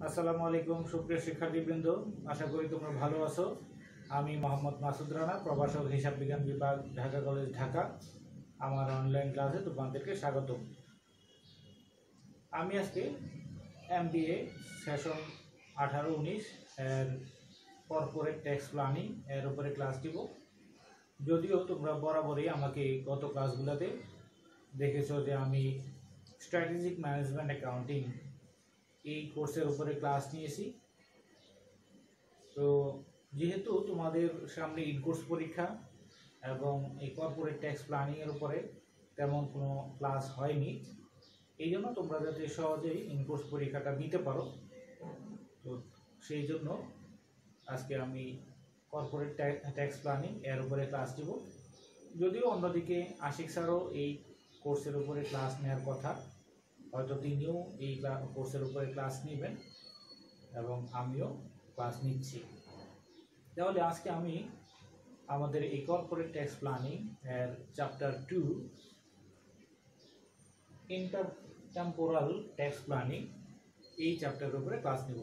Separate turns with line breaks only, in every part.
আসসালামু আলাইকুম সুপ্রিয় শিক্ষার্থীবৃন্দ, আশা করি তোমরা ভালো আছো। আমি মোহাম্মদ মাসুদ রানা, প্রভাষক হিসাব বিজ্ঞান বিভাগ, ঢাকা কলেজ, ঢাকা। আমার অনলাইন ক্লাসে তোমাদেরকে স্বাগত। আমি আজকে MBA সেশন 18-19 এর কর্পোরেট ট্যাক্স প্ল্যানিং এর উপরে ক্লাস দিব। যদিও তোমরা বরাবরই আমাকে গত ক্লাসগুলোতে দেখেছো যে আমি স্ট্র্যাটেজিক ম্যানেজমেন্ট অ্যাকাউন্টিং এই কোর্সের উপরে ক্লাস নিয়েছি। তো যেহেতু তোমাদের সামনে ইনকোর্স পরীক্ষা এবং এই কর্পোরেট ট্যাক্স প্ল্যানিংয়ের উপরে তেমন কোনো ক্লাস হয়নি, এই জন্য তোমরা যাতে সহজেই ইনকোর্স পরীক্ষাটা দিতে পারো, তো সেই জন্য আজকে আমি কর্পোরেট ট্যাক্স প্ল্যানিং এর উপরে ক্লাস দিব। যদিও অন্যদিকে আশিক স্যারও এই কোর্সের উপরে ক্লাস নেওয়ার কথা, হয়তো তিনিও এই কোর্সের উপরে ক্লাস নেবেন এবং আমিও ক্লাস নিচ্ছি। তাহলে আজকে আমি আমাদের এই কর্পোরেট ট্যাক্স প্ল্যানিং এর চ্যাপ্টার 2 ইন্টারটেম্পোরাল ট্যাক্স প্ল্যানিং এই চ্যাপ্টারের উপরে ক্লাস নেব।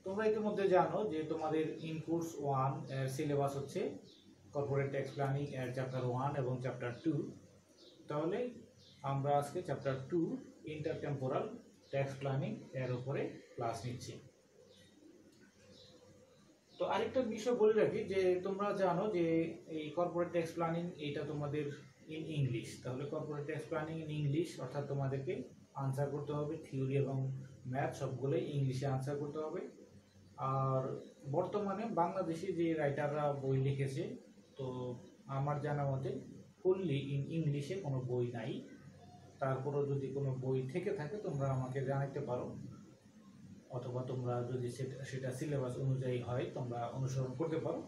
তোমরা ইতিমধ্যে জানো যে তোমাদের ইন কোর্স 1 এর সিলেবাস হচ্ছে কর্পোরেট ট্যাক্স প্ল্যানিং এর চ্যাপ্টার 1 এবং চ্যাপ্টার 2। তাহলে আমরা আজকে চ্যাপ্টার 2 ইন্টারটেম্পোরাল ট্যাক্স প্ল্যানিং এর উপরে ক্লাস নিচ্ছি। তো আরেকটা বিষয় বলে রাখি যে তোমরা জানো যে এই কর্পোরেট ট্যাক্স প্ল্যানিং এটা তোমাদের ইন ইংলিশ। তাহলে corporate tax planning in English অর্থাৎ তোমাদেরকে আনসার করতে হবে, থিওরি এবং ম্যাথ সবগুলোই ইংলিশে আনসার করতে হবে। আর বর্তমানে বাংলাদেশি যে রাইটাররা বই লিখেছে, তো আমার জানা মতে ফুললি ইন ইংলিশে কোনো বই নাই। তারপরও যদি কোনো বই থেকে থাকে তোমরা আমাকে জানাতে পারো, অথবা তোমরা যদি সেটা সিলেবাস অনুযায়ী হয় তোমরা অনুসরণ করতে পারো।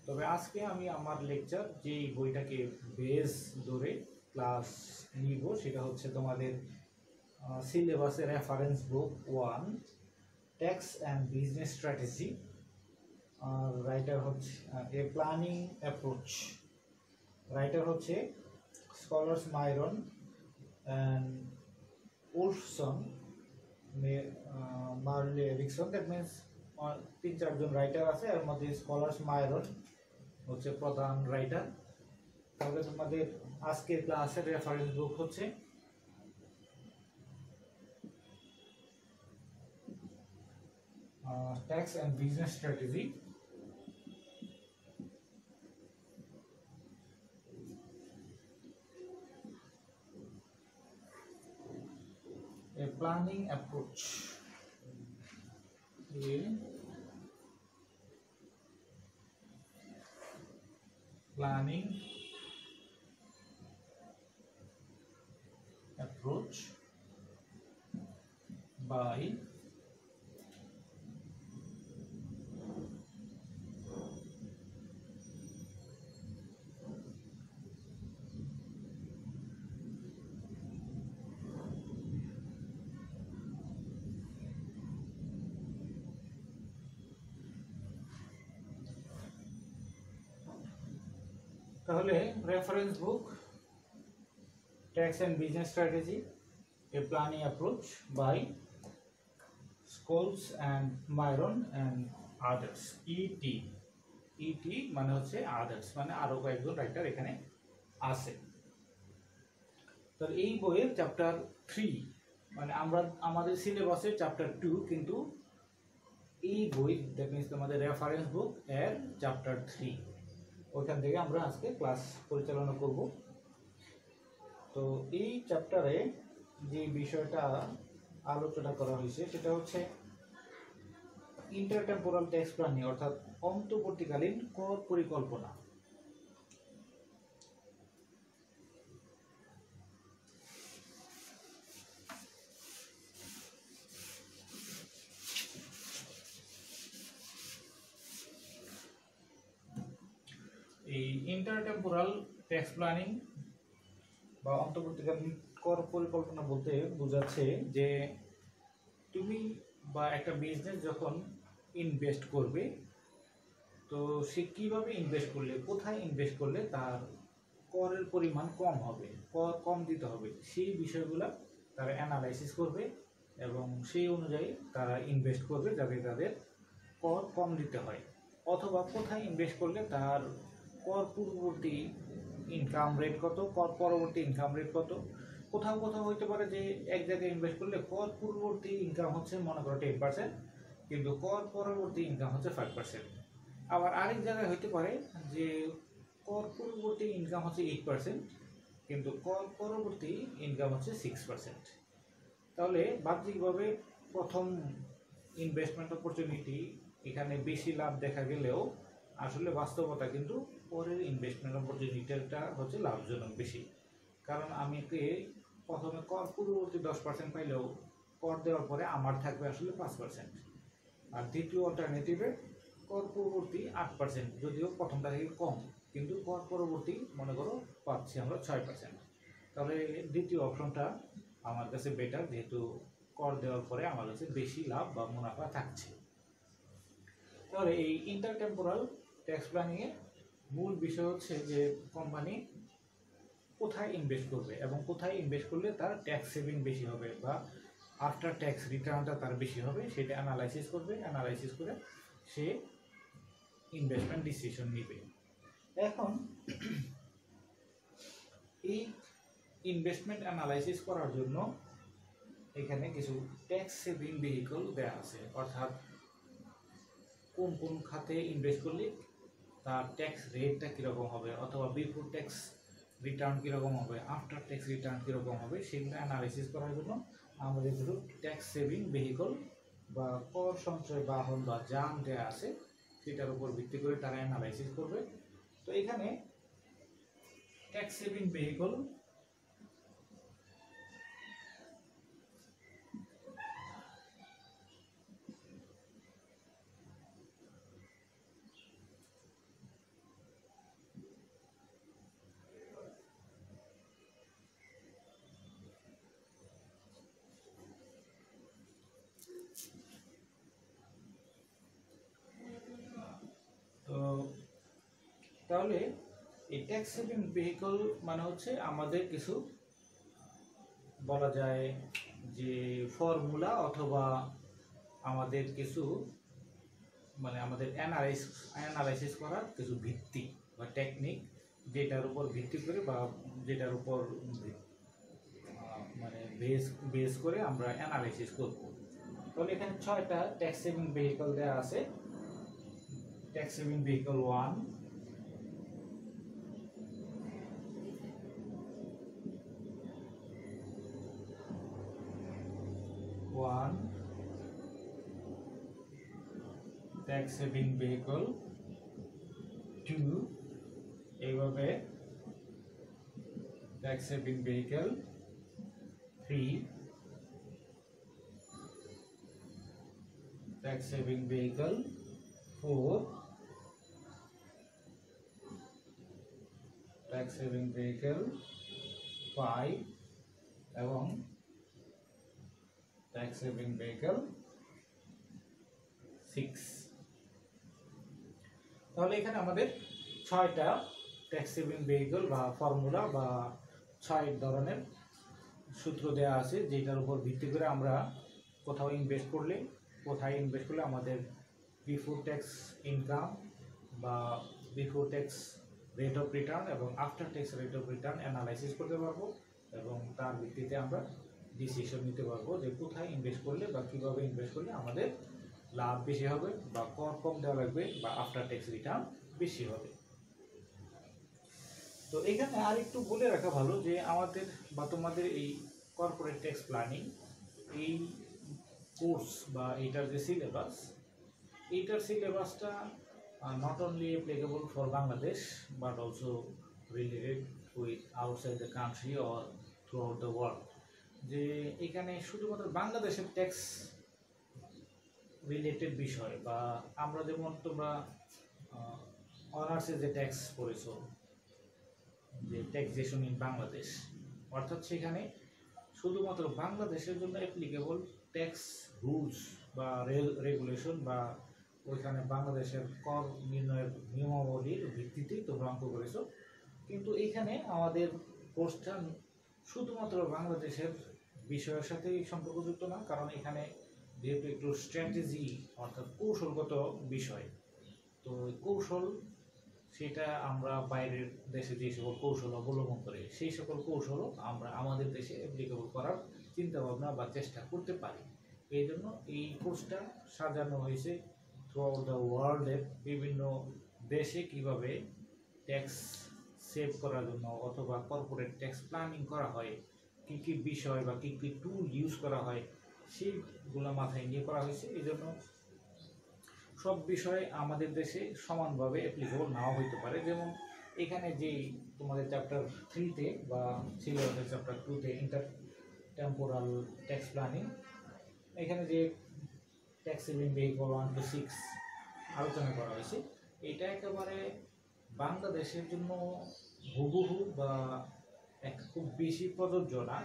তবে আজকে আমি আমার লেকচার যেই বইটাকে বেস ধরে ক্লাস নিব সেটা হচ্ছে তোমাদের সিলেবাসের reference book 1 tax and business strategy. আর রাইটার হচ্ছে এ প্ল্যানিং অ্যাপ্রোচ। রাইটার হচ্ছে Scholes Myron and Wolfson, Merle Erickson. That means 3-4 জন রাইটার আছে, এর মধ্যে স্কলার্স মাইরন হচ্ছে প্রধান রাইটার। তাহলে তোমাদের আজকের ক্লাসের রেফারেন্স বুক হচ্ছে tax and business strategy. A planning approach. A planning approach by তাহলে reference book tax and business strategy a planning approach by Scholes and Myron and others. Et মানে হচ্ছে আদার্স, মানে আরো কয়েকজন রাইটার এখানে আছে। তো এই বইয়ের চ্যাপ্টার 3, মানে আমাদের সিলেবাসের চ্যাপ্টার 2, কিন্তু এই বই দ্যাট মিনস তোমাদের রেফারেন্স বুক এর চ্যাপ্টার 3, ওইখান থেকে আমরা আজকে ক্লাস পরিচালনা করব। তো এই চ্যাপ্টারে যে বিষয়টা আলোচনা করা হয়েছে সেটা হচ্ছে ইন্টারটেম্পোরাল ট্যাক্স প্ল্যানিং, অর্থাৎ অন্তর্বর্তীকালীন কর পরিকল্পনা। এই ইন্টারটেম্পোরাল ট্যাক্স প্ল্যানিং বা অন্তর্বর্তীকালীন কর পরিকল্পনা বলতে বোঝাচ্ছে যে তুমি বা একটা বিজনেস যখন ইনভেস্ট করবে, তো সে কীভাবে ইনভেস্ট করলে, কোথায় ইনভেস্ট করলে তার করের পরিমাণ কম হবে, কর কম দিতে হবে, সেই বিষয়গুলো তারা অ্যানালাইসিস করবে এবং সেই অনুযায়ী তারা ইনভেস্ট করবে যাতে তাদের কর কম দিতে হয়, অথবা কোথায় ইনভেস্ট করলে তার কর পূর্ববর্তী ইনকাম রেট কত, কর পরবর্তী ইনকাম রেট কত। কোথাও কোথাও হইতে পারে যে এক জায়গায় ইনভেস্ট করলে কর পূর্ববর্তী ইনকাম হচ্ছে মনে করো 10%, কিন্তু কর পরবর্তী ইনকাম হচ্ছে 5%। আবার আরেক জায়গায় হইতে পারে যে কর পূর্ববর্তী ইনকাম হচ্ছে 8%, কিন্তু কর পরবর্তী ইনকাম হচ্ছে 6%। তাহলে বাহ্যিকভাবে প্রথম ইনভেস্টমেন্ট অপরচুনিটি এখানে বেশি লাভ দেখা গেলেও আসলে বাস্তবতা কিন্তু পরের ইনভেস্টমেন্ট অপরচুনিটিটা হচ্ছে লাভজনক বেশি। কারণ আমি প্রথমে কর পূর্ববর্তী 10% পাইলেও কর দেওয়ার পরে আমার থাকবে আসলে 5%, আর দ্বিতীয় অল্টারনেটিভে কর পূর্ববর্তী 8%, যদিও প্রথমটা থেকে কম, কিন্তু কর পরবর্তী মনে করো পাচ্ছি আমরা 6%। তাহলে দ্বিতীয় অপশনটা আমার কাছে বেটার, যেহেতু কর দেওয়ার পরে আমার কাছে বেশি লাভ বা মুনাফা থাকছে। তাহলে এই ইন্টারটেম্পোরাল ট্যাক্স প্ল্যানিংয়ে মূল বিষয় হচ্ছে যে কোম্পানি কোথায় ইনভেস্ট করবে এবং কোথায় ইনভেস্ট করলে তার ট্যাক্স সেভিং বেশি হবে বা আফটার ট্যাক্স রিটার্নটা তার বেশি হবে, সেটা অ্যানালাইসিস করবে। অ্যানালাইসিস করে সে ইনভেস্টমেন্ট ডিসিশন নেবে। এখন এই ইনভেস্টমেন্ট অ্যানালাইসিস করার জন্য এখানে কিছু ট্যাক্স সেভিং ভেহিকল দেওয়া আছে, অর্থাৎ কোন কোন খাতে ইনভেস্ট করলে তার ট্যাক্স রেটটা কীরকম হবে, অথবা বিফোর ট্যাক্স রিটার্ন কীরকম হবে, আফটার ট্যাক্স রিটার্ন কীরকম হবে, সেগুলো অ্যানালাইসিস করার জন্য আমাদের কিছু ট্যাক্স সেভিং ভেহিকল বা কর সঞ্চয় বাহন বা যান দেওয়া আছে, সেটার উপর ভিত্তি করে তারা অ্যানালাইসিস করবে। তো এখানে ট্যাক্স সেভিং ভেহিকল তাহলে এই ট্যাক্স সেভিং ভেহিকল মানে হচ্ছে আমাদের কিছু বলা যায় যে ফর্মুলা অথবা আমাদের কিছু মানে আমাদের অ্যানালাইসিস করার কিছু ভিত্তি বা টেকনিক, যেটার উপর ভিত্তি করে বা যেটার উপর মানে বেস করে আমরা অ্যানালাইসিস করব। তাহলে এখানে 6টা ট্যাক্স সেভিং ভেহিকল দেওয়া আছে। Tax saving vehicle 1, tax saving vehicle 2, এইভাবে tax saving vehicle 3, tax saving vehicle 4, tax saving vehicle 5 এবং ট্যাক্স সেভিং ভেহিকল 6। তাহলে এখানে আমাদের 6টা ট্যাক্স সেভিং ভেহিকল বা ফর্মুলা বা 6 ধরনের সূত্র দেওয়া আছে, যেটার উপর ভিত্তি করে আমরা কোথায় ইনভেস্ট করলে আমাদের বিফোর ট্যাক্স ইনকাম বা before tax rate of return এবং after tax rate of return analysis করতে পারবো, এবং তার ভিত্তিতে আমরা ডিসিশন নিতে পারবো যে কোথায় ইনভেস্ট করলে বা কীভাবে ইনভেস্ট করলে আমাদের লাভ বেশি হবে বা কর কম দেওয়া লাগবে বা আফটার ট্যাক্স রিটার্ন বেশি হবে। তো এখানে আর একটু বলে রাখা ভালো যে আমাদের বা তোমাদের এই কর্পোরেট ট্যাক্স প্ল্যানিং এই কোর্স বা এইটার যে সিলেবাসটা not only applicable for Bangladesh but also related with outside the country or throughout the world। যে এখানে শুধুমাত্র বাংলাদেশের ট্যাক্স রিলেটেড বিষয় বা আমরা যেমন তোমরা অনার্সে যে ট্যাক্স পড়েছো যে ট্যাক্সেশন ইন বাংলাদেশ, অর্থাৎ সেখানে শুধুমাত্র বাংলাদেশের জন্য অ্যাপ্লিকেবল ট্যাক্স রুলস বা রেগুলেশন বা ওইখানে বাংলাদেশের কর নির্ণয়ের নিয়মাবলীর ভিত্তিতেই তোমরা অঙ্ক করেছো, কিন্তু এইখানে আমাদের কোর্সটা শুধুমাত্র বাংলাদেশের বিষয়ের সাথে সম্পর্কযুক্ত না, কারণ এখানে যেহেতু একটু স্ট্র্যাটেজি অর্থাৎ কৌশলগত বিষয়, তো কৌশল সেটা আমরা বাইরের দেশে যে সকল কৌশল অবলম্বন করে সেই সকল কৌশলও আমরা আমাদের দেশে অ্যাপ্লিকেবল করার চিন্তা ভাবনা বা চেষ্টা করতে পারি। এই জন্য এই কোর্সটা সাজানো হয়েছে থ্রু আউট দ্য ওয়ার্ল্ডের বিভিন্ন দেশে কিভাবে ট্যাক্স সেভ করার জন্য অথবা কর্পোরেট ট্যাক্স প্ল্যানিং করা হয়, কী কী বিষয় বা কী কী টুল ইউজ করা হয় সেইগুলো মাথায় নিয়ে করা হয়েছে। এই জন্য সব বিষয়ে আমাদের দেশে সমানভাবে অ্যাপ্লিকেবল নাও হইতে পারে। যেমন এখানে যেই তোমাদের চ্যাপ্টার 3-তে বা সিলেবাসের চ্যাপ্টার 2-তে ইন্টার টেম্পোরাল ট্যাক্স প্ল্যানিং, এখানে যে ট্যাক্স সেভিং ভেহিকল 1 to 6 আলোচনা করা হয়েছে, এটা একেবারে বাংলাদেশের জন্য হুবহু বা একটা খুব বেশি প্রযোজ্য না।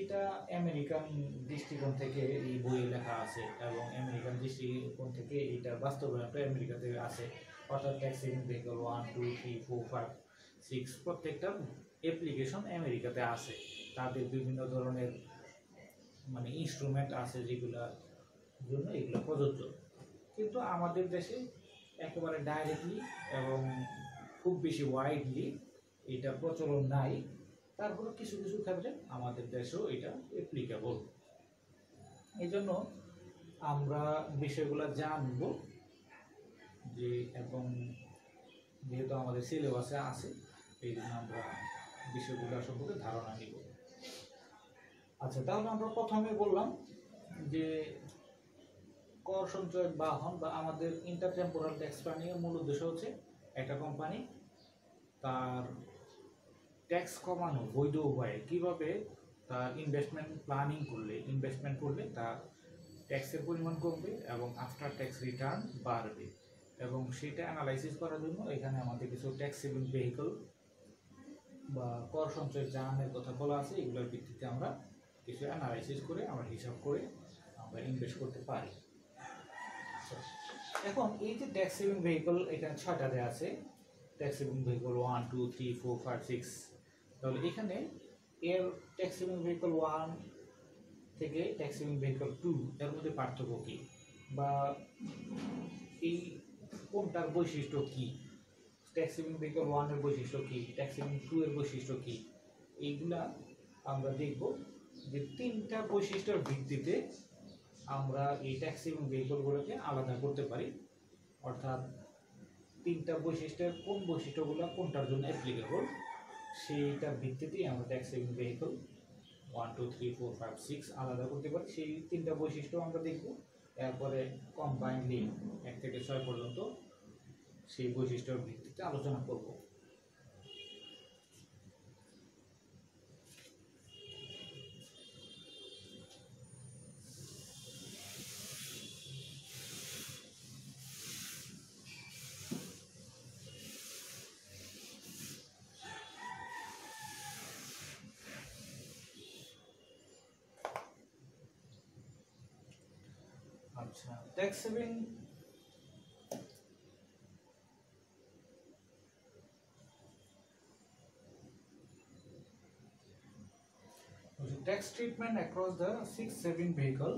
এটা আমেরিকান দৃষ্টিকোণ থেকে এই বইয়ে লেখা আছে এবং আমেরিকান দৃষ্টিকোণ থেকে এইটার বাস্তবায়নটা আমেরিকাতে আছে। অর্থাৎ ট্যাক্স সেভিং ভেহিকল 1, 2, 3, 4, 5, 6 প্রত্যেকটা অ্যাপ্লিকেশন আমেরিকাতে আছে। তাদের বিভিন্ন ধরনের মানে ইনস্ট্রুমেন্ট আছে যেগুলোর জন্য এগুলো প্রযোজ্য। কিন্তু আমাদের দেশে একেবারে ডাইরেক্টলি এবং খুব বেশি ওয়াইডলি এটা প্রচলন নাই। তারপরে কিছু কিছু ক্ষেত্রে আমাদের দেশেও এটা অ্যাপ্লিকেবল। এই জন্য আমরা বিষয়গুলো জানব যে, এবং যেহেতু আমাদের সিলেবাসে আছে এই জন্য আমরা বিষয়গুলো সম্পর্কে ধারণা নিব। আচ্ছা, তাহলে আমরা প্রথমে বললাম যে কর সঞ্চয় বাহন বা আমাদের ইন্টারটেম্পোরাল ট্যাক্স প্ল্যানিংয়ের মূল উদ্দেশ্য হচ্ছে একটা কোম্পানি তার ট্যাক্স কমানো বৈধ উপায়ে কিভাবে তার ইনভেস্টমেন্ট করলে তার ট্যাক্সের পরিমাণ কমবে এবং আফটার ট্যাক্স রিটার্ন বাড়বে, এবং সেটা অ্যানালাইসিস করার জন্য এখানে আমাদের কিছু ট্যাক্স সেভিং ভেহিকল বা কর সঞ্চয় যানের কথা বলা আছে, এগুলোর ভিত্তিতে আমরা কিছু অ্যানালাইসিস করে আমরা হিসাব করে আমরা ইনভেস্ট করতে পারি। এখন এই যে ট্যাক্স সেভিং ভেহিকল এখানে 6টা দেওয়া আছে, ট্যাক্স সেভিং ভেহিকল 1, 2, 3, 4, 5, 6। তাহলে এখানে এর ট্যাক্স সেভিং ভেহিকল 1 থেকে ট্যাক্স সেভিং ভেহিকল 2 এর মধ্যে পার্থক্য কী, বা এই কোনটার বৈশিষ্ট্য কী, ট্যাক্স সেভিং ভেহিকল 1 এর বৈশিষ্ট্য কী, ট্যাক্স সেভিং 2 এর বৈশিষ্ট্য কী, এইগুলা আমরা দেখব যে 3টা বৈশিষ্ট্যের ভিত্তিতে আমরা এই ট্যাক্স সেভিং ভেহিকলগুলোকে আলাদা করতে পারি। অর্থাৎ 3টা বৈশিষ্ট্যের কোন বৈশিষ্ট্যগুলো কোনটার জন্য অ্যাপ্লিকেবল সেইটার ভিত্তিতেই আমরা ট্যাক্স সেভিং ভেহিকল 1, 2, 3, 4, 5, 6 আলাদা করতে পারি। সেই 3টা বৈশিষ্ট্য আমরা দেখব, এরপরে কম্বাইন্ডলি 1 থেকে 6 পর্যন্ত সেই বৈশিষ্ট্যের ভিত্তিতে আলোচনা করব। আচ্ছা, tax saving tax treatment across the 6 saving vehicle.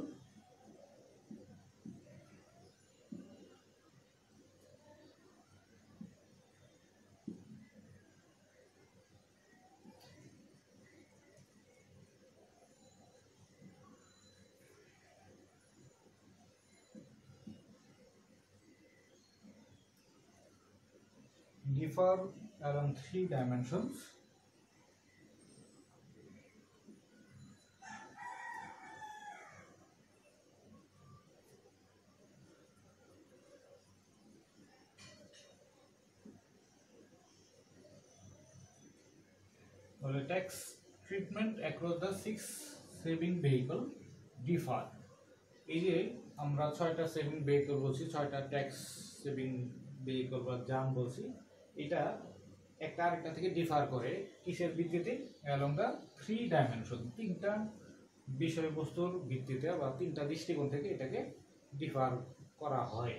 Differ along 3 dimensions. Tax treatment across the 6 saving vehicle differ. এই যে আমরা 6টা সেভিং ভেহিকল বলছি, 6টা ট্যাক্স সেভিং ভেহিকল বা যান বলছি, এটা একটা আরেকটা থেকে ডিফার করে কিসের ভিত্তিতে? অ্যালং দ্য 3 ডাইমেনশন, 3টা বিষয়বস্তুর ভিত্তিতে বা 3টা দৃষ্টিকোণ থেকে এটাকে ডিফার করা হয়।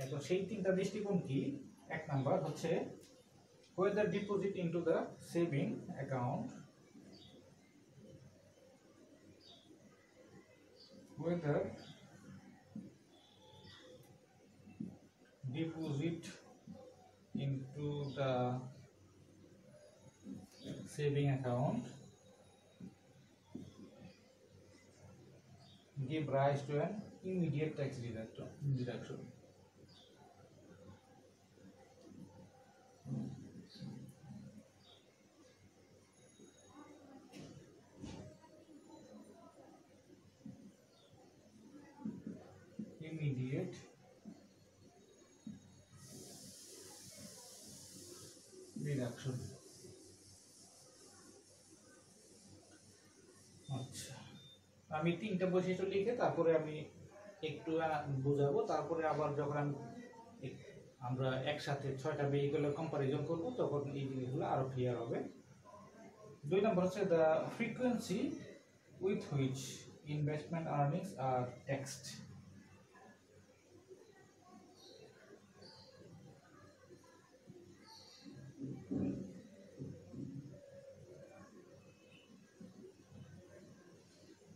এখন সেই 3টা দৃষ্টিকোণ কি? 1 নাম্বার হচ্ছে whether deposit into the saving account whether deposit into the saving account give rise to an immediate tax deduction. Immediate deduction. আচ্ছা, আমি তিনটা বৈশিষ্ট্য লিখে তারপরে আমি একটু বোঝাবো, তারপরে আবার যখন আমরা একসাথে 6টা ভেহিকলের কম্পারিজন করব তখন এই জিনিসগুলো আরো ক্লিয়ার হবে। 2 নম্বর হচ্ছে the frequency with which investment earnings are taxed.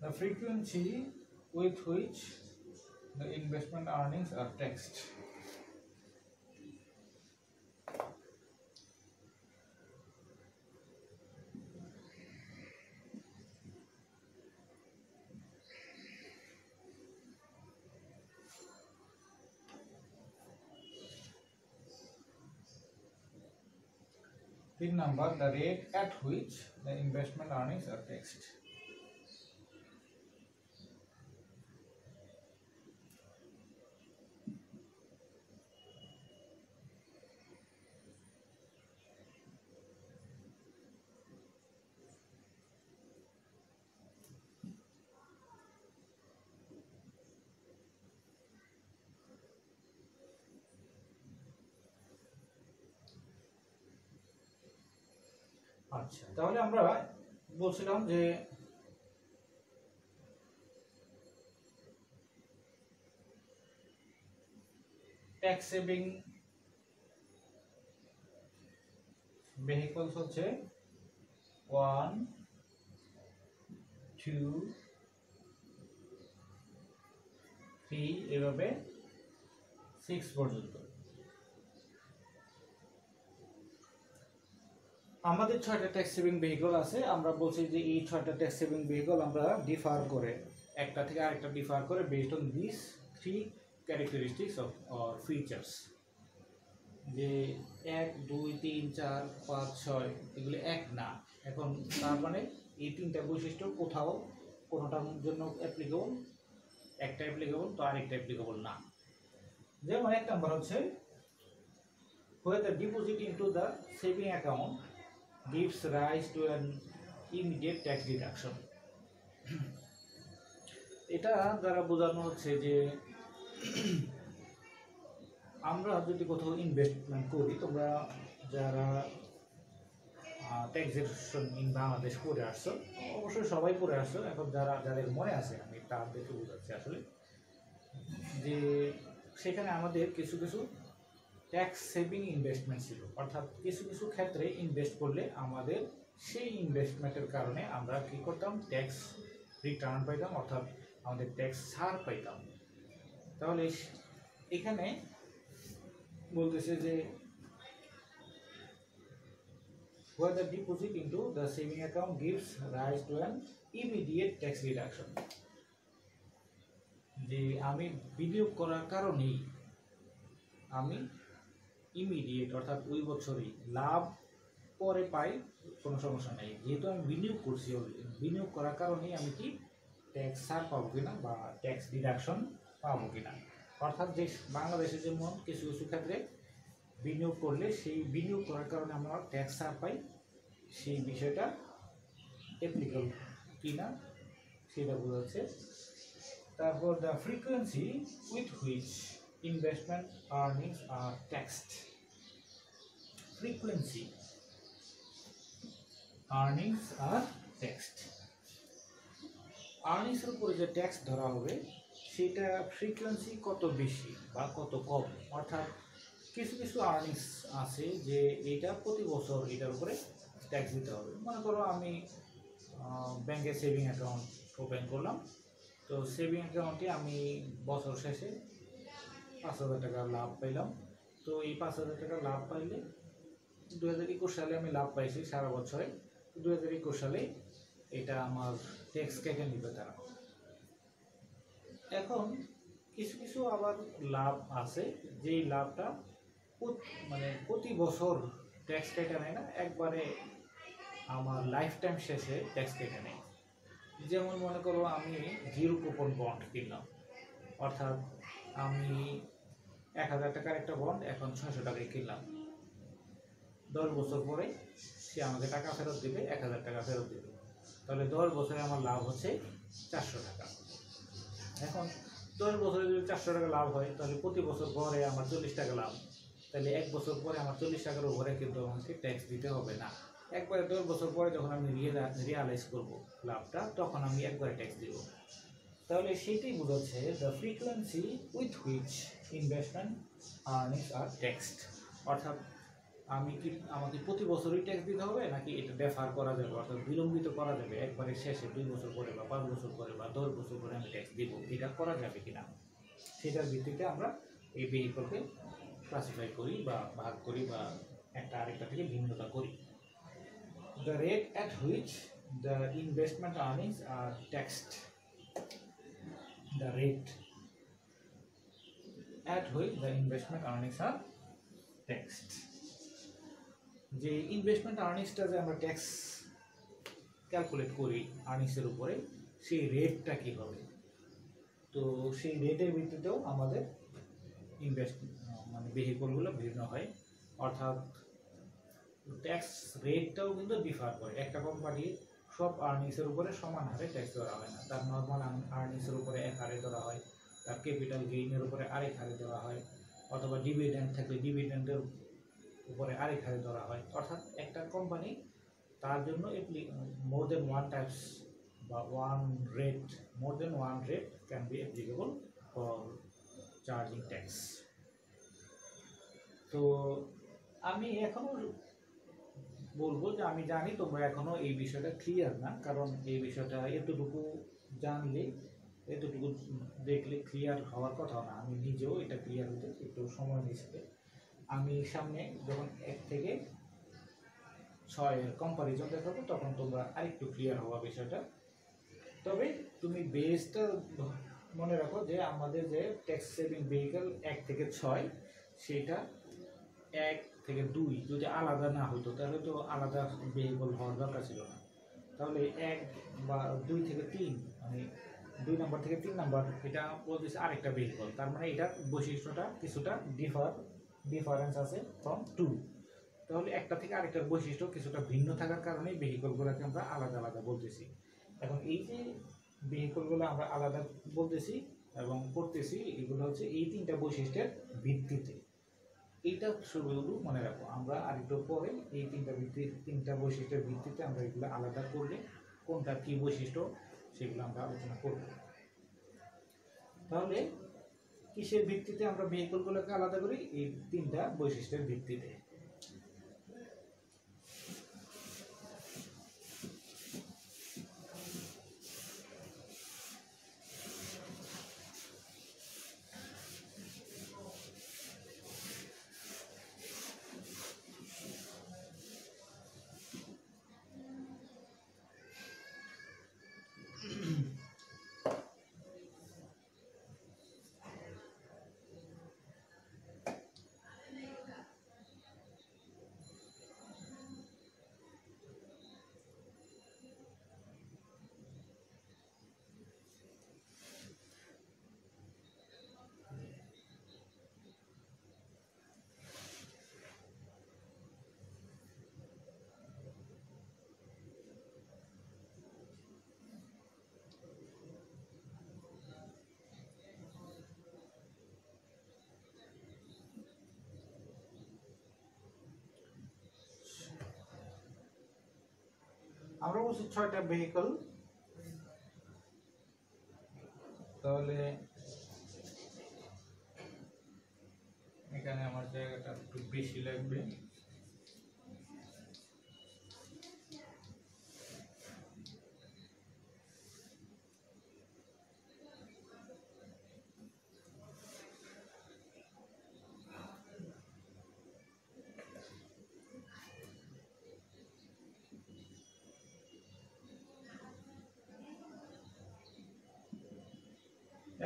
The frequency with which the investment earnings are taxed. Pin number, the rate at which the investment earnings are taxed. আচ্ছা, তাহলে আমরা বলছিলাম যে ট্যাক্স সেভিং ভেহিকলস হচ্ছে 1, 2, 3 এভাবে 6 পর্যন্ত। আমাদের 6টা ট্যাক্স সেভিং ভেহিকল আছে। আমরা বলছি যে এই 6টা ট্যাক্স সেভিং ভেহিকল আমরা ডিফার করে একটা থেকে আরেকটা ডিফার করে based on this 3 characteristics or features, যে 1, 2, 3, 4, 5, 6 এগুলো এক না। এখন তার মানে এই 3টা বৈশিষ্ট্য কোথাও কোনোটার জন্য অ্যাপ্লিকেবল, একটা অ্যাপ্লিকেবল তো আরেকটা অ্যাপ্লিকেবল না। যেমন 1 নাম্বার হচ্ছে whether deposit into the saving account gives rise to an immediate tax deduction. এটা দ্বারা বোঝানো হচ্ছে যে আমরা যদি কোথাও ইনভেস্টমেন্ট করি, তোমরা যারা ট্যাক্সেশন ইন বাংলাদেশ পড়ে আসছো, অবশ্যই সবাই পড়ে আসছো, এখন যাদের মনে আছে আমি তাদেরকে বোঝাচ্ছি আসলে যে সেখানে আমাদের কিছু কিছু ট্যাক্স সেভিং ইনভেস্টমেন্ট ছিল, অর্থাৎ কিছু কিছু ক্ষেত্রে ইনভেস্ট করলে আমাদের সেই ইনভেস্টমেন্টের কারণে আমরা কি করতাম, ট্যাক্স রিটার্ন পাইতাম, অর্থাৎ আমাদের ট্যাক্স ছাড় পাইতাম। তাহলে এখানে বলতেছে যে whether deposit into the saving account gives rise to an immediate tax deduction, যে আমি বিনিয়োগ করার কারণেই আমি ইমিডিয়েট অর্থাৎ ওই বছরই লাভ পরে পাই, কোনো সমস্যা নেই, যেহেতু আমি বিনিয়োগ করছি, বিনিয়োগ করার কারণেই আমি কি ট্যাক্স ছাড় পাবো কিনা বা ট্যাক্স ডিডাকশন পাবো কিনা। অর্থাৎ যে বাংলাদেশে যেমন কিছু কিছু ক্ষেত্রে বিনিয়োগ করলে সেই বিনিয়োগ করার কারণে আমরা ট্যাক্স ছাড় পাই, সেই বিষয়টা অ্যাপ্লিকেবল কিনা সেটা বোঝাচ্ছে। তারপর the frequency with which investment earnings are taxed. Frequency earnings are taxed. earnings এর উপরে যে ট্যাক্স ধরা হবে সেটা ফ্রিকোয়েন্সি কত বেশি বা কত কম, অর্থাৎ কিছু কিছু আর্নিংস আছে যে এটা প্রতি বছর এটার উপরে ট্যাক্স দিতে হবে। মনে করো আমি ব্যাংকে সেভিং অ্যাকাউন্ট ওপেন করলাম, তো সেভিং অ্যাকাউন্টে আমি বছর শেষে 5,000 টাকা লাভ পাইলাম। তো এই 5,000 টাকা লাভ পাইলে 2021 সালে আমি লাভ পাইছি সারা বছরে। 2021 সালে এটা আমার ট্যাক্স কেটে নিবে তারা। এখন কিছু কিছু আবার লাভ আছে যেই লাভটা মানে প্রতি বছর ট্যাক্স কেটে নেয় না, একবারে আমার লাইফ টাইম শেষে ট্যাক্স কেটে নেয়। যেমন মনে করো আমি 0 কুপন বন্ড কিনলাম, অর্থাৎ আমি 1,000 টাকার একটা বন্ড এখন 600 টাকায় কিনলাম। 10 বছর পরে সে আমাকে টাকা ফেরত দেবে, 1,000 টাকা ফেরত দেবে। তাহলে 10 বছরে আমার লাভ হচ্ছে 400 টাকা। এখন 10 বছরে যদি 400 টাকা লাভ হয় তাহলে প্রতি বছর পরে আমার 40 টাকা লাভ। তাহলে 1 বছর পরে আমার 40 টাকার উপরে কিন্তু আমাকে ট্যাক্স দিতে হবে না। একবারে 10 বছর পরে যখন আমি রিয়ালাইজ করবো লাভটা, তখন আমি একবারে ট্যাক্স দিব। তাহলে সেইটাই বোঝাচ্ছে the frequency with which investment earnings are taxed. অর্থাৎ আমাকে প্রতি বছরই ট্যাক্স দিতে হবে নাকি এটা ডেফার করা যাবে, অর্থাৎ বিলম্বিত করা যাবে, একবারে শেষে 2 বছর পরে বা 5 বছর পরে বা 10 বছর পরে আমি ট্যাক্স দিব, এটা করা যাবে কিনা সেটার ভিত্তিতে আমরা এই ভেহিকলকে ক্লাসিফাই করি বা ভাগ করি বা একটা আরেকটা থেকে ভিন্নতা করি। The rate at which the investment earnings are taxed. The rate at which the investment earnings are taxed. যে ইনভেস্টমেন্ট আর্নিংসটা যে আমরা ট্যাক্স ক্যালকুলেট করি আর্নিংসের উপরে, সেই রেটটা কী হবে? তো সেই রেটের ভিত্তিতেও আমাদের মানে ভেহিকলগুলো ভিন্ন হয়। অর্থাৎ ট্যাক্স রেটটাও কিন্তু ডিফার করে। একটা কোম্পানির সব আর্নিংসের উপরে সমান হারে ট্যাক্স ধরা হয় না। তার নর্মাল আর্নিংসের উপরে এক হারে ধরা হয়, তার ক্যাপিটাল গেইনের উপরে আরেক হারে দেওয়া হয়, অথবা ডিভিডেন্ড থাকলে ডিভিডেন্ডের উপরে আরেক হারে ধরা হয়। অর্থাৎ একটা কোম্পানি তার জন্য মোর দেন ওয়ান টাইপস বা more than one rate can be applicable for charging tax. তো আমি এখনো বলবো যে আমি জানি তোমরা এখনো এই বিষয়টা ক্লিয়ার না, কারণ এই বিষয়টা এতটুকু জানলে এতটুকু দেখলে ক্লিয়ার হওয়ার কথা না। আমি নিজেও এটা ক্লিয়ার হতে একটু সময় নিয়েছে। আমি সামনে যখন 1 থেকে 6 এর কম্পারিজন দেখাবো তখন তোমরা আরেকটু ক্লিয়ার হওয়া বিষয়টা। তবে তুমি বেসটা মনে রাখো যে আমাদের যে ট্যাক্স সেভিং ভেহিকল 1 থেকে 6, সেটা 1 থেকে 2 যদি আলাদা না হতো তাহলে তো আলাদা ভেহিকল হওয়ার দরকার ছিল না। তাহলে 1 বা 2 থেকে 3 মানে 2 নম্বর থেকে 3 নম্বর এটা বলতেছে আরেকটা ভেহিকল। তার মানে এটার বৈশিষ্ট্যটা কিছুটা ডিফারেন্স আছে ফ্রম 2। তাহলে একটা থেকে আরেকটার বৈশিষ্ট্য কিছুটা ভিন্ন থাকার কারণে ভেহিকলগুলোকে আমরা আলাদা আলাদা বলতেছি। এখন এই যে ভেহিকলগুলো আমরা আলাদা বলতেছি এবং করতেছি, এগুলো হচ্ছে এই 3টা বৈশিষ্ট্যের ভিত্তিতে। এইটা শুধু মনে রাখো, আমরা আরেকটু পরে এই 3টা বৈশিষ্ট্যের ভিত্তিতে আমরা এগুলো আলাদা করলে কোনটা কি বৈশিষ্ট্য সেগুলো আমরা আলোচনা করব। তাহলে কিসের ভিত্তিতে আমরা ভেহিকলগুলোকে আলাদা করি? এই 3টা বৈশিষ্ট্যের ভিত্তিতে। আমরা বলছি 6টা ভেহিকল। তাহলে এখানে আমার জায়গাটা একটু বেশি লাগবে।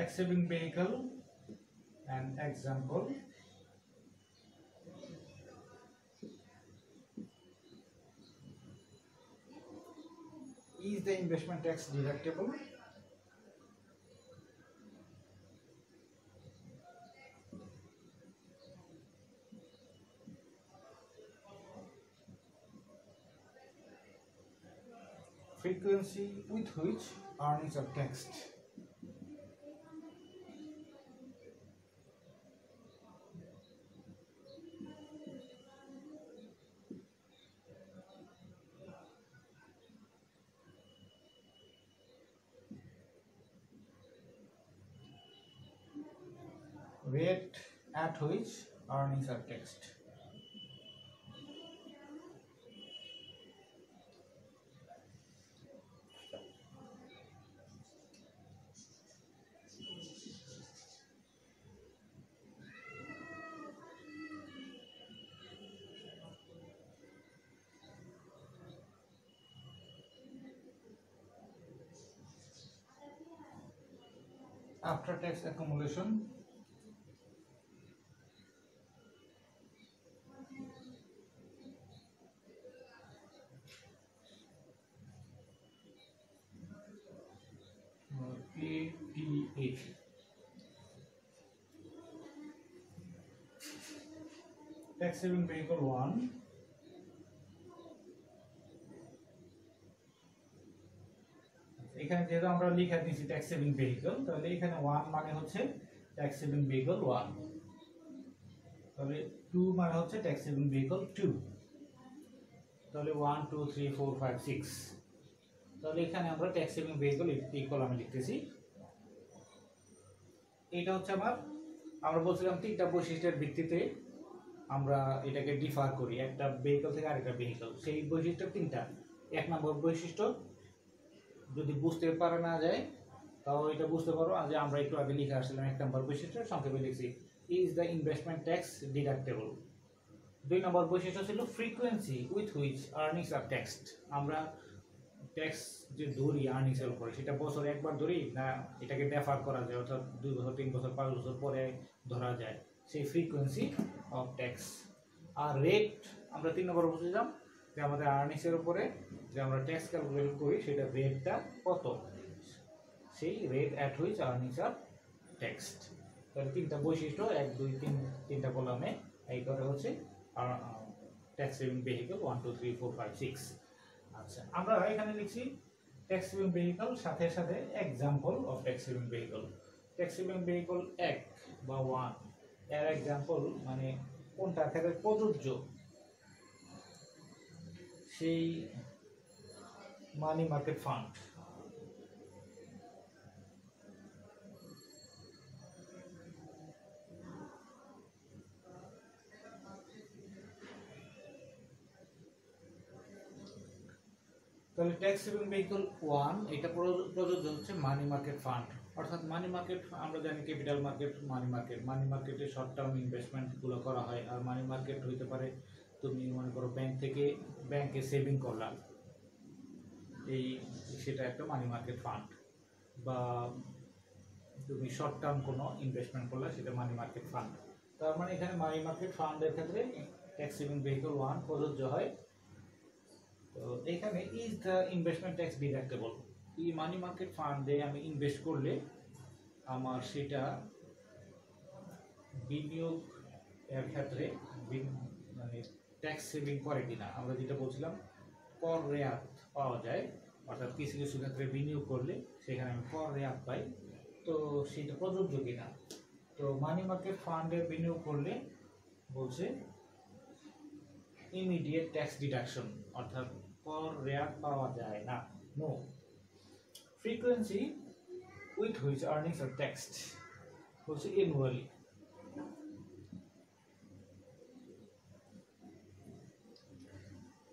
tax saving vehicle, an example. Is the investment tax deductible? Frequency with which earnings are taxed. Rate at which earnings are taxed. After tax accumulation, ATA. Tax saving vehicle 1. এখানে যেহেতু আমরা লিখে দিয়েছি ট্যাক্স সেভিং ভেহিকল, তাহলে এখানে 1 মানে হচ্ছে tax saving vehicle 1, তাহলে 2 মানে হচ্ছে ট্যাক্স সেভিং ভেহিকল 2, তাহলে 1 2 3 4 5 6, তাহলে এখানে আমরা ট্যাক্স সেভিং ভেহিকল এই কলামে লিখতেছি। এটা হচ্ছে আমরা বলছিলাম তিনটা বৈশিষ্ট্যের ভিত্তিতে আমরা এটাকে ডিফার করি একটা ভেহিকল থেকে আরেকটা ভেহিকল। সেই বৈশিষ্ট্য তিনটা। এক নম্বর বৈশিষ্ট্য যদি বুঝতে পারা না যায় তাও এটা বুঝতে পারো যে আমরা একটু আগে লিখে আসছিলাম, এক নম্বর বৈশিষ্ট্য সংক্ষেপে লিখছি is the investment tax deductible. 2 নম্বর বৈশিষ্ট্য ছিল frequency with which earnings are taxed. আমরা ট্যাক্স যে ধরি আর্নিংস এর উপরে সেটা বছরে একবার ধরি না এটাকে ডেফার করা যায়, অর্থাৎ 2 বছর 3 বছর 5 বছর পরে ধরা যায়, সেই ফ্রিকোয়েন্সি অফ ট্যাক্স। আর রেট আমরা 3 নম্বর বুঝলাম যে আমাদের আর্নিংস এর উপরে যে আমরা ট্যাক্স ক্যালকুলেট করি সেটা রেটটা কত, সেই rate at which earnings are taxed. তাহলে তিনটা বৈশিষ্ট্য 1 2 3 তিনটা কলামে এই করে হচ্ছে ট্যাক্স সেভিং ভেহিকল 1 2 3 4 5 6। আচ্ছা, আমরা এখানে লিখছি ট্যাক্স সেভিং ভেহিকল সাথে সাথে example of tax saving vehicle. Tax saving vehicle 1 বা 1 এর এক্সাম্পল মানে কোনটার ক্ষেত্রে প্রযোজ্য, সেই মানি মার্কেট ফান্ড। তাহলে ট্যাক্স সেভিং ভেহিকল 1 এটা প্রযোজ্য হচ্ছে মানি মার্কেট ফান্ড, অর্থাৎ মানি মার্কেট আমরা জানি ক্যাপিটাল মার্কেট, মানি মার্কেটে শর্ট টার্ম ইনভেস্টমেন্টগুলো করা হয়। আর মানি মার্কেট হইতে পারে তুমি মনে করো ব্যাংক থেকে ব্যাংকে সেভিং করলাম, এই সেটা একটা মানি মার্কেট ফান্ড, বা তুমি শর্ট টার্ম কোনো ইনভেস্টমেন্ট করলে সেটা মানি মার্কেট ফান্ড। তার মানে এখানে মানি মার্কেট ফান্ডের ক্ষেত্রে ট্যাক্স সেভিং ভেহিকল 1 প্রযোজ্য হয়। তো এখানে is the investment tax deductible, এই মানি মার্কেট ফান্ডে আমি ইনভেস্ট করলে আমার সেটা বিনিয়োগ এর ক্ষেত্রে মানে ট্যাক্স সেভিং করে কিনা। আমরা যেটা বলছিলাম কর রেয়াত পাওয়া যায়, অর্থাৎ কিছু কিছু ক্ষেত্রে বিনিয়োগ করলে সেখানে আমি কর রেয়াত পাই, তো সেটা প্রযোজ্য কিনা। তো মানি মার্কেট ফান্ডে বিনিয়োগ করলে বলছে ইমিডিয়েট ট্যাক্স ডিডাকশন, অর্থাৎ কর রেয়াত পাওয়া যায় না, no. Frequency with which earnings are taxed বলছে অ্যানুয়ালি।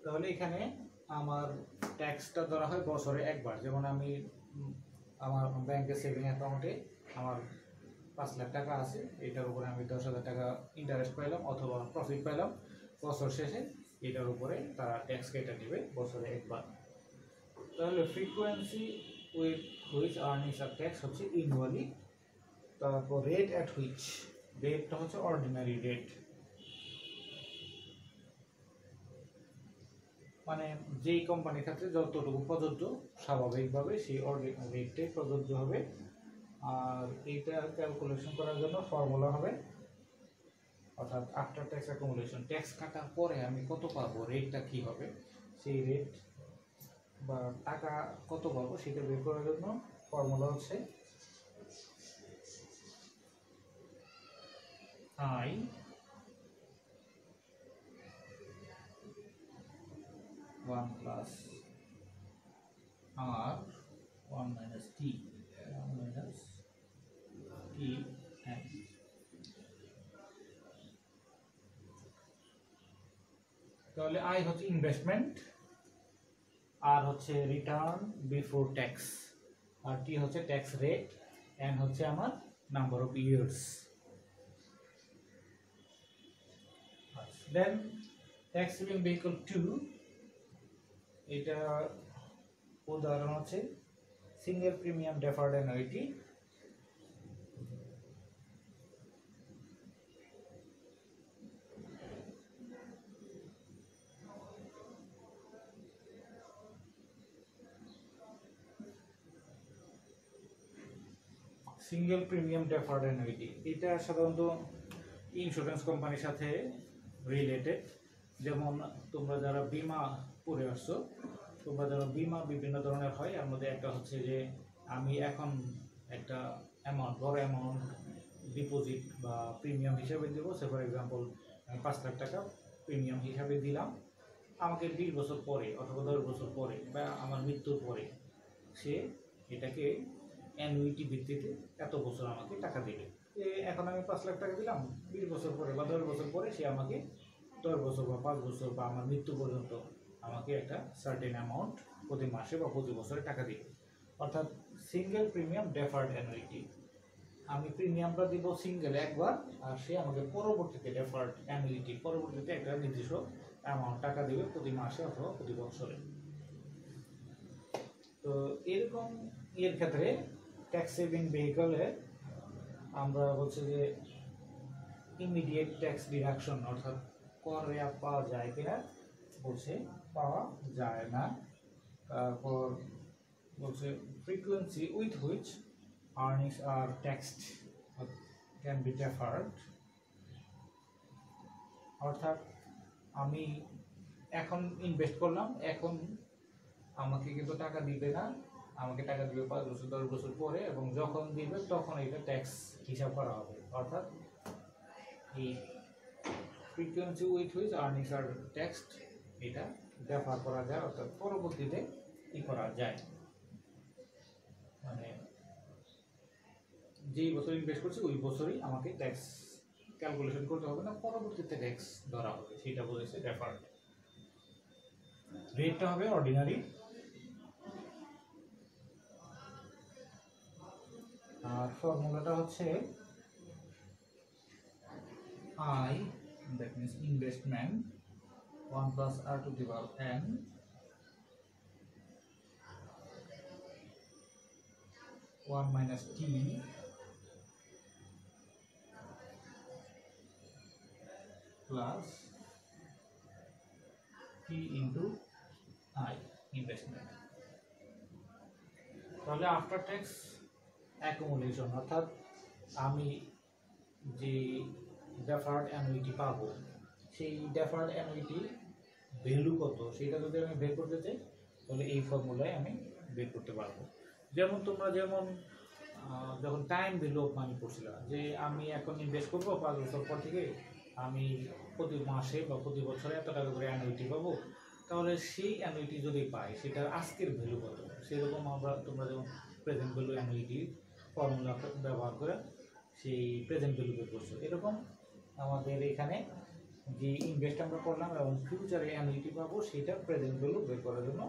তাহলে এখানে আমার ট্যাক্সটা ধরা হয় বছরে একবার, যেমন আমি আমার ব্যাংকের সেভিং অ্যাকাউন্টে আমার 5 লাখ টাকা আছে, এটার উপরে আমি 10,000 টাকা ইন্টারেস্ট পাইলাম অথবা প্রফিট পাইলাম, বছর শেষে এটার উপরে তারা ট্যাক্স কেটে নেবে বছরে একবার। তাহলে frequency with which earnings are tax হচ্ছে অ্যানুয়ালি, তারপর রেট অ্যাট হুইচ, রেটটা হচ্ছে অর্ডিনারি রেট, মানে যেই কোম্পানির ক্ষেত্রে যতটুকু প্রযোজ্য স্বাভাবিকভাবে সেই রেটটাই প্রযোজ্য হবে। আর এইটা ক্যালকুলেশন করার জন্য ফর্মুলা হবে, অর্থাৎ আফটার ট্যাক্স অ্যাকুমুলেশন, ট্যাক্স কাটার পরে আমি কত পাবো, রেটটা কি হবে, সেই রেট বা টাকা কত পাবো সেটা বের করার জন্য ফর্মুলা হচ্ছে I one plus R one minus T N. তাহলে আই হচ্ছে ইনভেস্টমেন্ট, আর হচ্ছে রিটার্ন বিফোর ট্যাক্স, আর টি হচ্ছে ট্যাক্স রেট, এন হচ্ছে আমার number of years. Then tax saving vehicle 2, এটা উদাহরণ হচ্ছে single premium deferred annuity. Single premium deferred annuity এটা সাধারণত ইন্স্যুরেন্স কোম্পানির সাথে রিলেটেড। যেমন তোমরা যারা বীমা করে আসছো, তোমরা যারা বীমা বিভিন্ন ধরনের হয়, এর মধ্যে একটা হচ্ছে যে আমি এখন একটা অ্যামাউন্ট, বড় অ্যামাউন্ট ডিপোজিট বা প্রিমিয়াম হিসাবে দেবো। সে ফর এক্সাম্পল আমি 5 লাখ টাকা প্রিমিয়াম হিসাবে দিলাম, আমাকে 20 বছর পরে অথবা 10 বছর পরে বা আমার মৃত্যুর পরে সে এটাকে অ্যানুইটি ভিত্তিতে এত বছর আমাকে টাকা দেবে। এখন আমি 5 লাখ টাকা দিলাম, 20 বছর পরে বা 10 বছর পরে সে আমাকে 10 বছর বা 5 বছর বা আমার মৃত্যু পর্যন্ত আমাকে একটা সার্টেন অ্যামাউন্ট প্রতি মাসে বা প্রতি বছরে টাকা দিবে। অর্থাৎ সিঙ্গেল প্রিমিয়াম ডেফার্ড অ্যানুইটি, আমি প্রিমিয়ামটা দিব সিঙ্গেল একবার, আর সে আমাকে পরবর্তীতে ডেফার্ড অ্যানুইটি পরবর্তীতে একটা নির্দিষ্ট অ্যামাউন্ট টাকা দেবে প্রতি মাসে অথবা প্রতি বছরে। তো এরকম এর ক্ষেত্রে ট্যাক্স সেভিং ভেহিকলে আমরা বলছি যে ইমিডিয়েট ট্যাক্স ডিডাকশন, অর্থাৎ কর রেয়াত পাওয়া যায় কিনা, বলছে পাওয়া যায় না। তারপর বলছে frequency with which earnings are taxed can be deferred, অর্থাৎ আমি এখন ইনভেস্ট করলাম, এখন আমাকে কিন্তু টাকা দিবে না, আমাকে টাকা দিবে 5 বছর 10 বছর পরে, এবং যখন দিবে তখন এটা ট্যাক্স হিসাব করা হবে। অর্থাৎ এই frequency with which earnings are taxed এটা ডেফার করা যায়, অর্থাৎ পরবর্তীতে কি করা যায়, মানে যেই বছর ইনভেস্ট করছি ওই বছরই আমাকে ট্যাক্স ক্যালকুলেশন করতে হবে না, পরবর্তীতে ট্যাক্স ধরা হবে, সেটা বলেছে ডেফার্ড। রেটটা হবে অর্ডিনারি, আর ফর্মুলাটা হচ্ছে I, that means investment 1 plus r to the power n one minus t plus t into I investment। তাহলে আফটার ট্যাক্স অ্যাকুমুলেশন, অর্থাৎ আমি যে ডেফার্ড অ্যানুইটি পাবো, সেই ডেফার্ড অ্যানুইটি ভ্যালু কত সেটা যদি আমি বের করতে চাই, তাহলে এই ফর্মুলায় আমি বের করতে পারবো। যেমন তোমরা যখন টাইম ভ্যালু অফ মানি পড়ছিলাম, যে আমি এখন ইনভেস্ট করবো 5 বছর পর থেকে আমি প্রতি মাসে বা প্রতি বছরে এত টাকা করে অ্যানুইটি পাবো, তাহলে সেই অ্যানুইটি যদি পাই সেটার আজকের ভ্যালু কত, সেরকম তোমরা যেমন প্রেজেন্ট ভ্যালু অ্যানুইটি ফর্মুলা ব্যবহার করে সেই প্রেজেন্ট ভ্যালু বের করছো, এরকম আমাদের এখানে যে ইনভেস্ট আমরা করলাম এবং ফিউচারে অ্যানুইটি পাবো সেটা প্রেজেন্ট ভ্যালু বের করার জন্য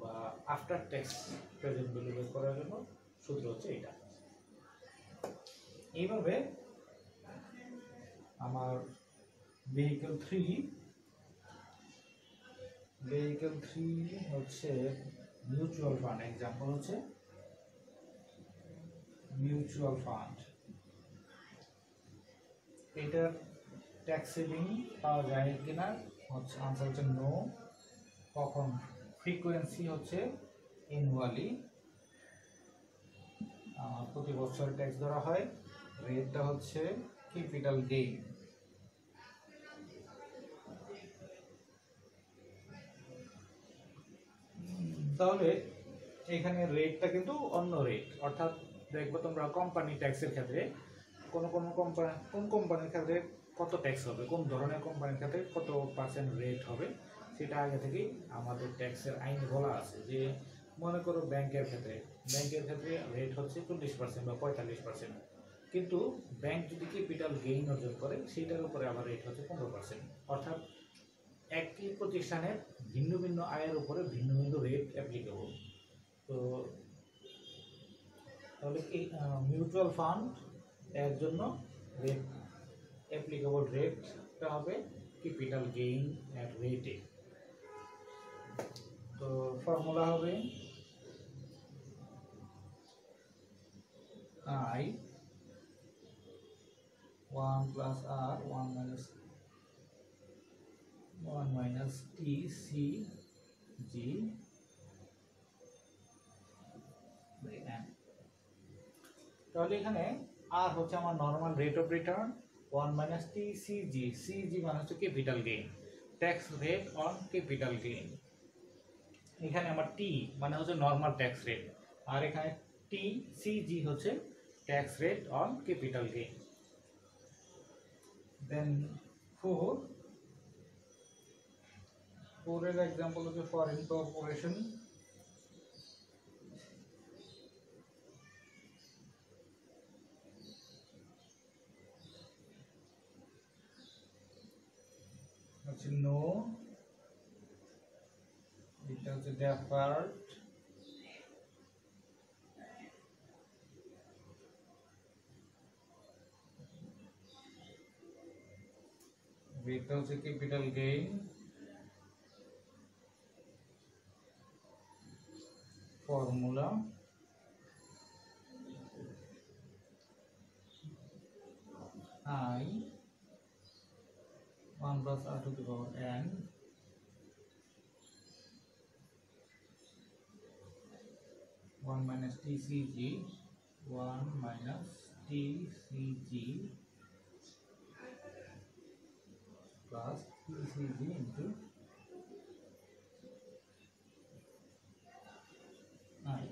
বা আফটার ট্যাক্স প্রেজেন্ট ভ্যালু বের করার জন্য সূত্র হচ্ছে এটা। এইভাবে আমার ভেহিকল 3 হচ্ছে মিউচুয়াল ফান্ড, এক্সাম্পল হচ্ছে মিউচুয়াল ফান্ড, এটার ট্যাক্স সেভিং পাওয়া যায় কিনা হচ্ছে আনসার হচ্ছে নো। কখন? ফ্রিকোয়েন্সি হচ্ছে অ্যানুয়ালি, প্রতি বছর ট্যাক্স ধরা হয়। রেটটা হচ্ছে ক্যাপিটাল গেইন। তাহলে এখানে রেটটা কিন্তু অন্য রেট, অর্থাৎ দেখবো তোমরা কোম্পানি ট্যাক্সের ক্ষেত্রে কোন কোম্পানির ক্ষেত্রে কত ট্যাক্স হবে, কোন ধরনের কোম্পানির ক্ষেত্রে কত পার্সেন্ট রেট হবে, সেটা আগে থেকেই আমাদের ট্যাক্সের আইনে বলা আছে। যে মনে করো ব্যাংকের ক্ষেত্রে রেট হচ্ছে 40% বা 45%, কিন্তু ব্যাংক যদি ক্যাপিটাল গেইন অর্জন করে সেটার উপরে আবার রেট হচ্ছে 15%। অর্থাৎ একই প্রতিষ্ঠানের ভিন্ন ভিন্ন আয়ের উপরে ভিন্ন ভিন্ন রেট অ্যাপ্লিকেবল। তো তাহলে কি মিউচুয়াল ফান্ড এর জন্য রেট অ্যাপ্লিকেবল রেটটা হবে ক্যাপিটাল গেইন এর রেটে। তো ফর্মুলা হবে I 1 plus R 1 minus T C G by N। তাহলে এখানে R হচ্ছে আমার normal rate of return, 1 minus T C G মানে হচ্ছে capital gain, tax rate on capital gain. এখানে আমার T মানে হচ্ছে নরমাল ট্যাক্স রেট, আর এখানে T C G হচ্ছে tax rate on capital gain. Then 4 এর एग्जांपल হচ্ছে ফরেন কর্পোরেশন। হচ্ছে নো, এটা হচ্ছে ডেফার্ড, এটা হচ্ছে capital gain. Formula I 1 plus R to the power N 1 minus TCG 1 minus TCG plus TCG into I।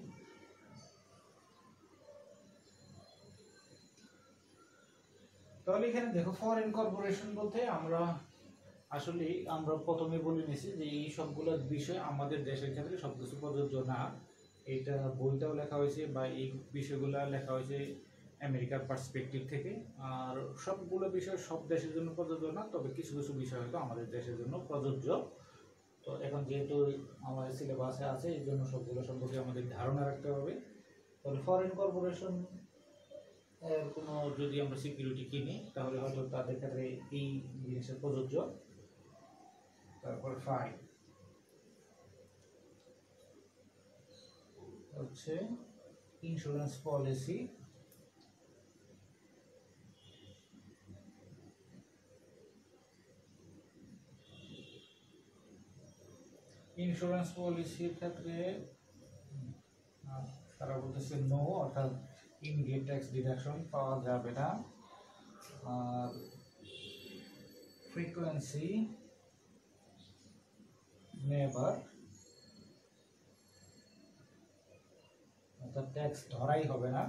তাহলে এখানে দেখো ফরেন কর্পোরেশন বলতে আমরা প্রথমে বলে নিয়েছি যে এই সবগুলো বিষয় আমাদের দেশের ক্ষেত্রে সবকিছু প্রযোজ্য না। এটা বইটাও লেখা হয়েছে বা এই বিষয়গুলো লেখা হয়েছে আমেরিকার পার্সপেক্টিভ থেকে, আর সবগুলো বিষয় সব দেশের জন্য প্রযোজ্য না, তবে কিছু কিছু বিষয় হয়তো আমাদের দেশের জন্য প্রযোজ্য। তো এখন যেহেতু আমাদের সিলেবাসে আছে এই জন্য সবগুলো সম্পর্কে আমাদের ধারণা রাখতে হবে। তাহলে ফরেন কর্পোরেশন এর কোনো যদি আমরা সিকিউরিটি কিনি তাহলে হয়তো তাদের ক্ষেত্রে এই জিনিসের প্রযোজ্য। তারপর 5 হচ্ছে ইন্স্যুরেন্স পলিসি। ইন্স্যুরেন্স পলিসির ক্ষেত্রে তারা বলতেছে নো, অর্থাৎ ইমিডিয়েট ট্যাক্স ডিডাকশন পাওয়া যাবে না। আর ফ্রিকোয়েন্সি নেভার, অর্থাৎ ট্যাক্স ধরাই হবে না।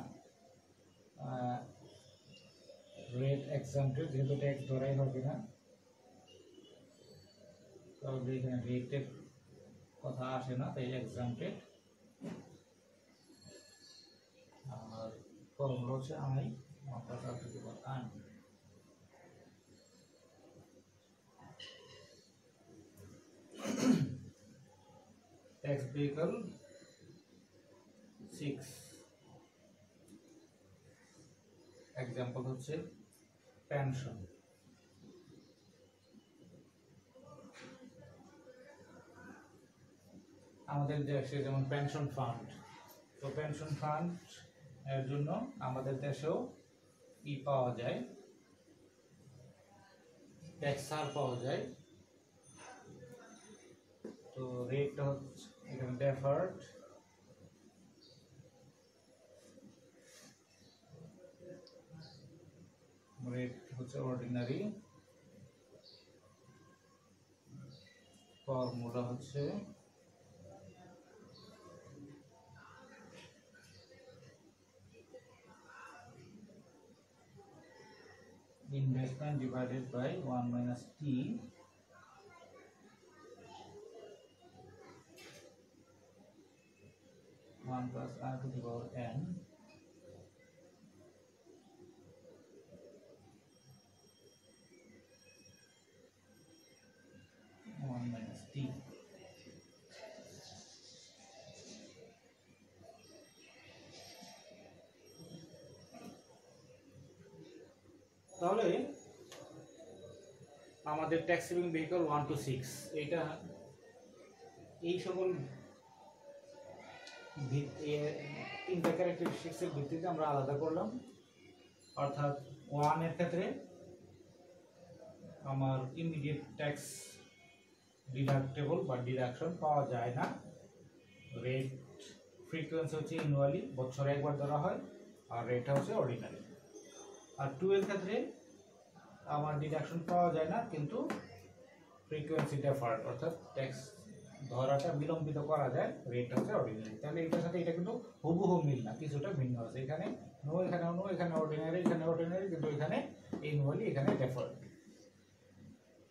রেট এক্সাম্পটেড, যেহেতু ট্যাক্স ধরাই হবে না তাহলে এখানে রেটের কথা আসে না, তাই এক্সাম্পটেড। আর ফর্মুলা হচ্ছে I 1 plus R to the power N। Tax vehicle 6 example হচ্ছে পেনশন। আমাদের দেশে যেমন পেনশন ফান্ড, তো পেনশন ফান্ড এর জন্য আমাদের দেশেও পাওয়া যায়, ট্যাক্স ছাড় পাওয়া যায়। তো রেটটা হচ্ছে এখানে ডেফার্ড, রেট হচ্ছে অর্ডিনারি, ফর্মুলা হচ্ছে investment divided by 1 minus t 1 plus r to the power n minus t। তাহলে আমাদের ট্যাক্স সেভিং ভেহিকল 1 to 6 এটা এই সকল তিনটা ক্যারেক্টারিস্টিক্সের ভিত্তিতে আমরা আলাদা করলাম। অর্থাৎ 1 এর ক্ষেত্রে আমার ইমিডিয়েট ট্যাক্স ডিডাক্টেবল বা ডিডাকশন পাওয়া যায় না, রেট ফ্রিকোয়েন্সি হচ্ছে অ্যানুয়ালি, বছরে একবার ধরা হয়, আর রেটটা হচ্ছে অর্ডিনারি। আর 2 এর ক্ষেত্রে আমার ডিডাকশন পাওয়া যায় না, কিন্তু ফ্রিকোয়েন্সি ডেফার্ড, অর্থাৎ ট্যাক্স ধরাটা বিলম্বিত করা যায়, রেটটা হচ্ছে অর্ডিনারি। তাহলে এটার সাথে এটা কিন্তু হুবহু মিল না, কিছুটা ভিন্ন আছে। এখানে নো, এখানে নো, এখানে অর্ডিনারি, এখানে অর্ডিনারি, কিন্তু এখানে অ্যানুয়ালি, এখানে ডেফার্ড।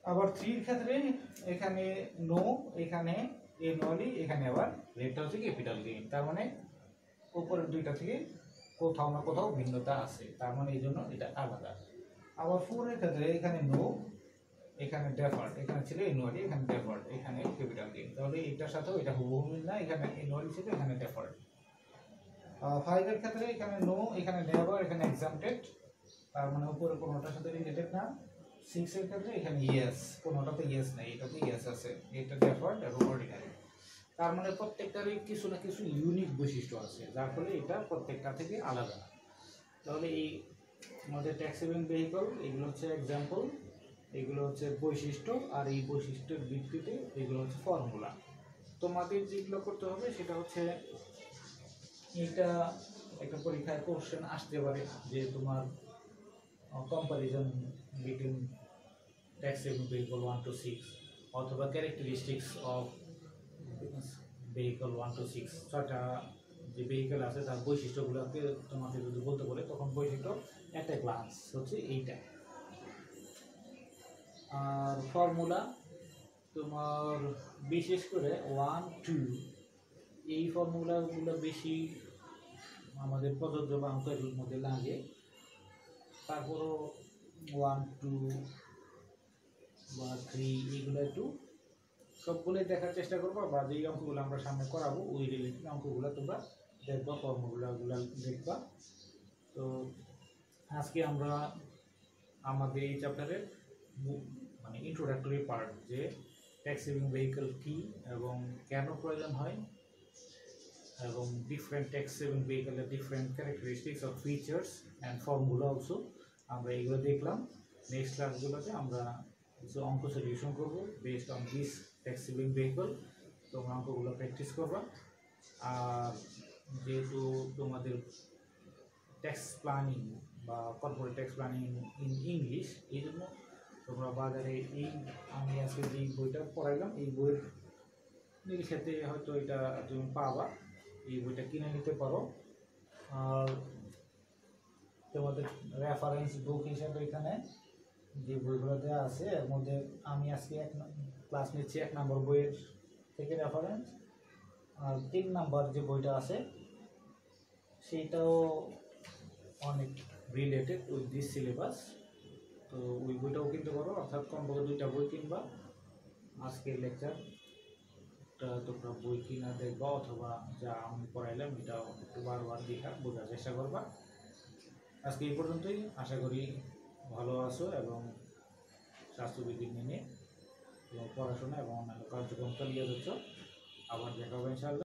আবার 3 এর ক্ষেত্রে এখানে নো, এখানে অ্যানুয়ালি, এখানে আবার রেটটা হচ্ছে ক্যাপিটাল গেইন। তার মানে উপরের দুইটা থেকে কোথাও না কোথাও ভিন্নতা আছে, তার মানে এই জন্য এটা আলাদা। আবার 4 এর ক্ষেত্রে এখানে নো, এখানে ডেফার্ড, এখানে ছিল অ্যানুয়ালি, এখানে ডেফার্ড, এখানে ক্যাপিটাল গেইন। তাহলে এটার সাথেও এটা হুবহু মিল না, এখানে অ্যানুয়ালি ছিল, এখানে ডেফার্ড। 5 এর ক্ষেত্রে এখানে নো, এখানে নেভার, এখানে এক্সাম্পটেড, তার মানে উপরে কোনোটার সাথে রিলেটেড না। 6 এর ক্ষেত্রে এখানে ইয়েস, কোনোটাতে ইয়েস নাই, এটাতে ইয়েস আছে, এটা ডেফার্ড এবং অর্ডিনারি। তার মানে প্রত্যেকটারই কিছু না কিছু ইউনিক বৈশিষ্ট্য আছে, যার ফলে এটা প্রত্যেকটা থেকে আলাদা। তাহলে এই আমাদের ট্যাক্স সেভিং ভেহিকল, এগুলো হচ্ছে এক্সাম্পল, এগুলো হচ্ছে বৈশিষ্ট্য, আর এই বৈশিষ্ট্যের ভিত্তিতে এগুলো হচ্ছে ফর্মুলা। তোমাদের যেগুলো করতে হবে সেটা হচ্ছে, এটা একটা পরীক্ষায় কোশ্চেন আসতে পারে যে তোমার comparison between tax saving vehicle 1 to 6 অথবা ক্যারেক্টারিস্টিক্স অফ ভেহিকল 1 to 6, ছয়টা যে ভেহিকল আছে তার বৈশিষ্ট্যগুলোকে তোমাকে যদি বলতে বলে, তখন বৈশিষ্ট্য একটা গ্লান্স হচ্ছে এইটা। আর ফর্মুলা তোমার বিশেষ করে 1, 2 এই ফর্মুলাগুলো বেশি আমাদের প্রযোজ্য বা অঙ্কের মধ্যে লাগে। তারপরও 1, 2 বা 3 এইগুলো একটু সবগুলোই দেখার চেষ্টা করবো, বা যেই অঙ্কগুলো আমরা সামনে করাবো ওই রিলেটেড অঙ্কগুলো তোমরা দেখবা, ফর্মুলাগুলো দেখবা। তো আজকে আমরা আমাদের এই চ্যাপ্টারের মানে ইন্ট্রোডাক্টরি পার্ট, যে ট্যাক্স সেভিং ভেহিকল কী এবং কেন প্রয়োজন হয়, এবং ডিফারেন্ট ট্যাক্স সেভিং ভেহিকলের different characteristics of features and formula also, আমরা এগুলো দেখলাম। নেক্সট ক্লাসগুলোতে আমরা কিছু অঙ্ক সলিউশন করবো based on this tax saving vehicle. তোমরা অঙ্কগুলো প্র্যাকটিস করবা। আর যেহেতু তোমাদের ট্যাক্স প্ল্যানিং বা corporate tax planning in English, এই জন্য তোমরা বাজারে এই আমি আজকে যে বইটা পড়াইলাম এই বইয়ের নিরিখেতে হয়তো এটা তুমি পাবা, এই বইটা কিনে নিতে পারো। আর তোমাদের রেফারেন্স বুক হিসাবে এখানে যে বইগুলো দেওয়া আছে, এর মধ্যে আমি আজকে ক্লাস নিচ্ছি 1 নম্বর বইয়ের থেকে রেফারেন্স, আর 3 নম্বর যে বইটা আছে সেইটাও অনেক রিলেটেড উইথ দিস সিলেবাস। তো ওই বইটাও কিনতে পারো, অর্থাৎ কমপক্ষে 2টা বই কিনবা। আজকের লেকচারটা তোমরা বই কিনা দেখবা, অথবা যা আমি পড়াইলাম এটা একটু বারবার দেখা বোঝার চেষ্টা করবা। আজকে এই পর্যন্তই, আশা করি ভালো আছো এবং স্বাস্থ্যবিধি মেনে এবং পড়াশোনা এবং অন্যান্য কার্যক্রম চালিয়ে যাচ্ছ। আবার দেখা হবে ইনশাআল্লাহ।